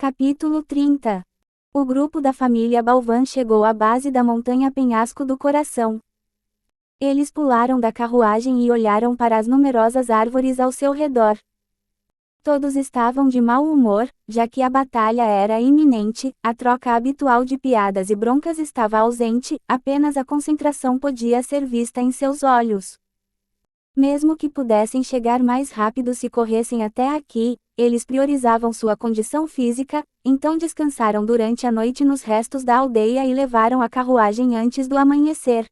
Capítulo 30. O grupo da família Balvan chegou à base da montanha Penhasco do Coração. Eles pularam da carruagem e olharam para as numerosas árvores ao seu redor. Todos estavam de mau humor, já que a batalha era iminente, a troca habitual de piadas e broncas estava ausente, apenas a concentração podia ser vista em seus olhos. Mesmo que pudessem chegar mais rápido se corressem até aqui, eles priorizavam sua condição física, então descansaram durante a noite nos restos da aldeia e levaram a carruagem antes do amanhecer.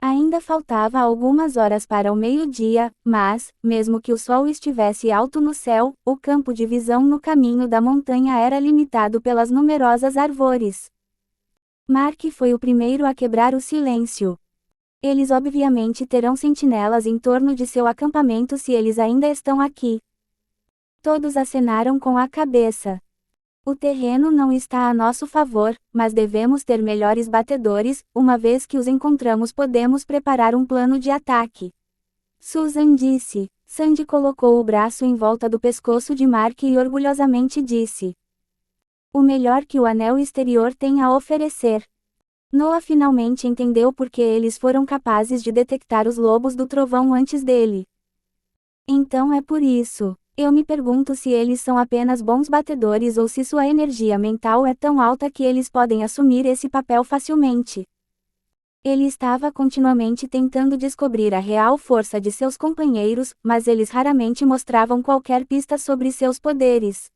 Ainda faltava algumas horas para o meio-dia, mas, mesmo que o sol estivesse alto no céu, o campo de visão no caminho da montanha era limitado pelas numerosas árvores. Mark foi o primeiro a quebrar o silêncio. Eles obviamente terão sentinelas em torno de seu acampamento se eles ainda estão aqui. Todos acenaram com a cabeça. O terreno não está a nosso favor, mas devemos ter melhores batedores, uma vez que os encontramos podemos preparar um plano de ataque. Susan disse. Sandy colocou o braço em volta do pescoço de Mark e orgulhosamente disse: "O melhor que o anel exterior tem a oferecer." Noah finalmente entendeu por que eles foram capazes de detectar os lobos do trovão antes dele. Então é por isso. Eu me pergunto se eles são apenas bons batedores ou se sua energia mental é tão alta que eles podem assumir esse papel facilmente. Ele estava continuamente tentando descobrir a real força de seus companheiros, mas eles raramente mostravam qualquer pista sobre seus poderes.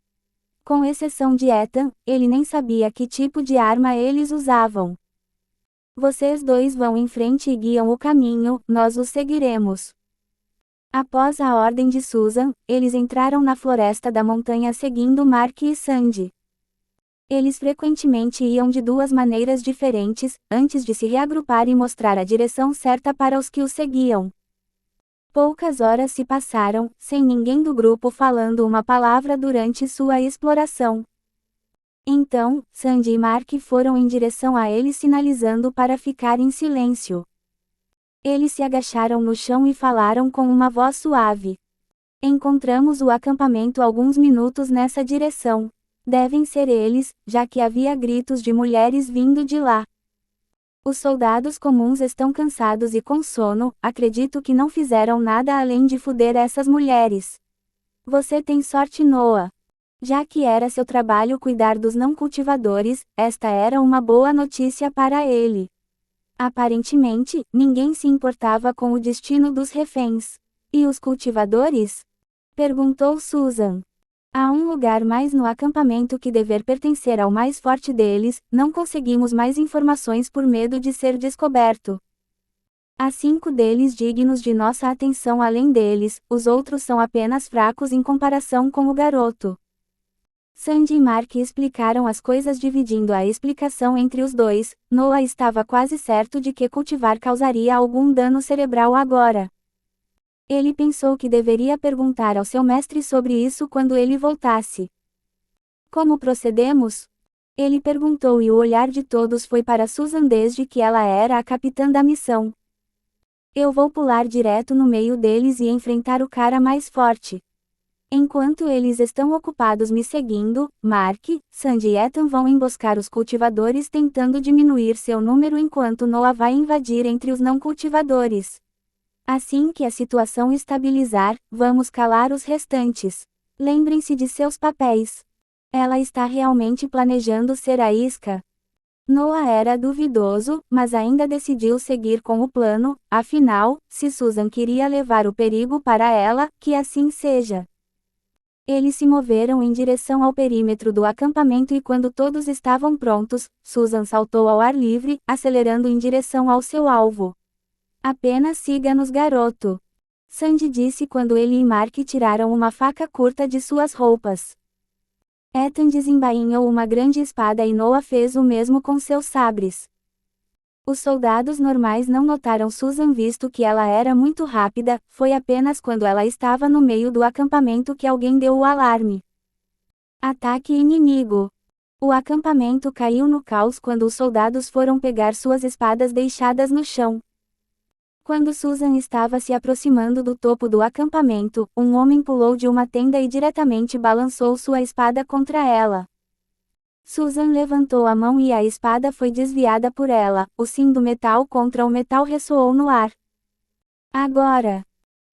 Com exceção de Ethan, ele nem sabia que tipo de arma eles usavam. "Vocês dois vão em frente e guiam o caminho, nós os seguiremos." Após a ordem de Susan, eles entraram na floresta da montanha seguindo Mark e Sandy. Eles frequentemente iam de duas maneiras diferentes, antes de se reagrupar e mostrar a direção certa para os que os seguiam. Poucas horas se passaram, sem ninguém do grupo falando uma palavra durante sua exploração. Então, Sandy e Mark foram em direção a eles sinalizando para ficar em silêncio. Eles se agacharam no chão e falaram com uma voz suave. "Encontramos o acampamento alguns minutos nessa direção. Devem ser eles, já que havia gritos de mulheres vindo de lá. Os soldados comuns estão cansados e com sono, acredito que não fizeram nada além de foder essas mulheres." "Você tem sorte, Noah. Já que era seu trabalho cuidar dos não-cultivadores, esta era uma boa notícia para ele." Aparentemente, ninguém se importava com o destino dos reféns. "E os cultivadores?" perguntou Susan. "Há um lugar mais no acampamento que dever pertencer ao mais forte deles, não conseguimos mais informações por medo de ser descoberto. Há 5 deles dignos de nossa atenção além deles, os outros são apenas fracos em comparação com o garoto." Sandy e Mark explicaram as coisas dividindo a explicação entre os dois. Noah estava quase certo de que cultivar causaria algum dano cerebral agora. Ele pensou que deveria perguntar ao seu mestre sobre isso quando ele voltasse. "Como procedemos?" ele perguntou e o olhar de todos foi para Susan desde que ela era a capitã da missão. "Eu vou pular direto no meio deles e enfrentar o cara mais forte. Enquanto eles estão ocupados me seguindo, Mark, Sandy e Ethan vão emboscar os cultivadores tentando diminuir seu número enquanto Noah vai invadir entre os não-cultivadores. Assim que a situação estabilizar, vamos calar os restantes. Lembrem-se de seus papéis." Ela está realmente planejando ser a isca? Noah era duvidoso, mas ainda decidiu seguir com o plano, afinal, se Susan queria levar o perigo para ela, que assim seja. Eles se moveram em direção ao perímetro do acampamento e quando todos estavam prontos, Susan saltou ao ar livre, acelerando em direção ao seu alvo. "Apenas siga-nos, garoto." Sandy disse quando ele e Mark tiraram uma faca curta de suas roupas. Ethan desembainhou uma grande espada e Noah fez o mesmo com seus sabres. Os soldados normais não notaram Susan visto que ela era muito rápida, foi apenas quando ela estava no meio do acampamento que alguém deu o alarme. Ataque inimigo. O acampamento caiu no caos quando os soldados foram pegar suas espadas deixadas no chão. Quando Susan estava se aproximando do topo do acampamento, um homem pulou de uma tenda e diretamente balançou sua espada contra ela. Susan levantou a mão e a espada foi desviada por ela. O sim do metal contra o metal ressoou no ar. Agora!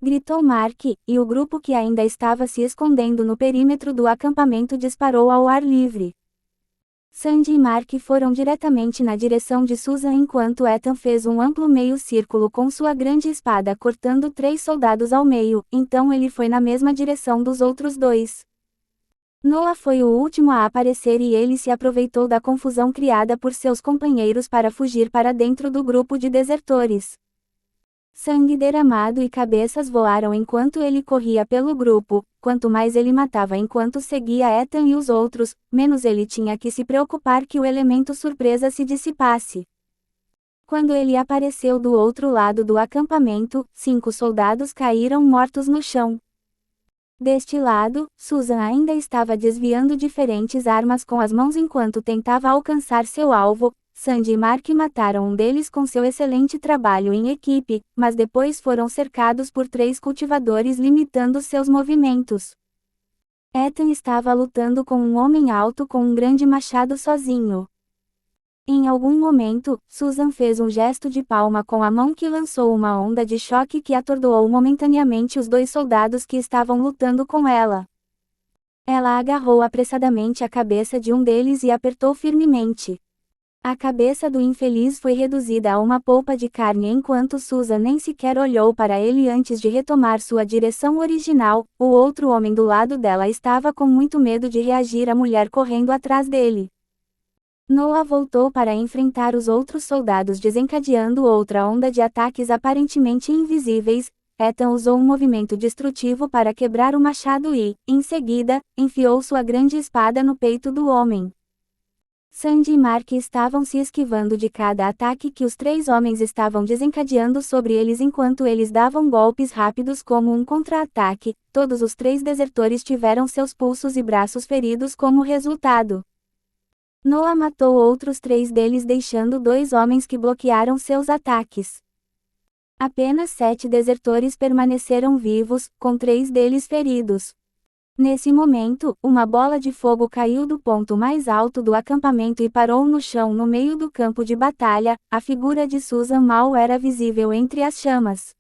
Gritou Mark, e o grupo que ainda estava se escondendo no perímetro do acampamento disparou ao ar livre. Sandy e Mark foram diretamente na direção de Susan enquanto Ethan fez um amplo meio círculo com sua grande espada cortando 3 soldados ao meio, então ele foi na mesma direção dos outros 2. Noah foi o último a aparecer e ele se aproveitou da confusão criada por seus companheiros para fugir para dentro do grupo de desertores. Sangue derramado e cabeças voaram enquanto ele corria pelo grupo. Quanto mais ele matava enquanto seguia Ethan e os outros, menos ele tinha que se preocupar que o elemento surpresa se dissipasse. Quando ele apareceu do outro lado do acampamento, 5 soldados caíram mortos no chão. Deste lado, Susan ainda estava desviando diferentes armas com as mãos enquanto tentava alcançar seu alvo. Sandy e Mark mataram um deles com seu excelente trabalho em equipe, mas depois foram cercados por 3 cultivadores limitando seus movimentos. Ethan estava lutando com um homem alto com um grande machado sozinho. Em algum momento, Susan fez um gesto de palma com a mão que lançou uma onda de choque que atordoou momentaneamente os 2 soldados que estavam lutando com ela. Ela agarrou apressadamente a cabeça de um deles e apertou firmemente. A cabeça do infeliz foi reduzida a uma polpa de carne enquanto Susan nem sequer olhou para ele antes de retomar sua direção original. O outro homem do lado dela estava com muito medo de reagir à mulher correndo atrás dele. Noah voltou para enfrentar os outros soldados desencadeando outra onda de ataques aparentemente invisíveis. Ethan usou um movimento destrutivo para quebrar o machado e, em seguida, enfiou sua grande espada no peito do homem. Sandy e Mark estavam se esquivando de cada ataque que os 3 homens estavam desencadeando sobre eles enquanto eles davam golpes rápidos como um contra-ataque. Todos os 3 desertores tiveram seus pulsos e braços feridos como resultado. Noah matou outros 3 deles deixando 2 homens que bloquearam seus ataques. Apenas 7 desertores permaneceram vivos, com 3 deles feridos. Nesse momento, uma bola de fogo caiu do ponto mais alto do acampamento e parou no chão no meio do campo de batalha. A figura de Susan mal era visível entre as chamas.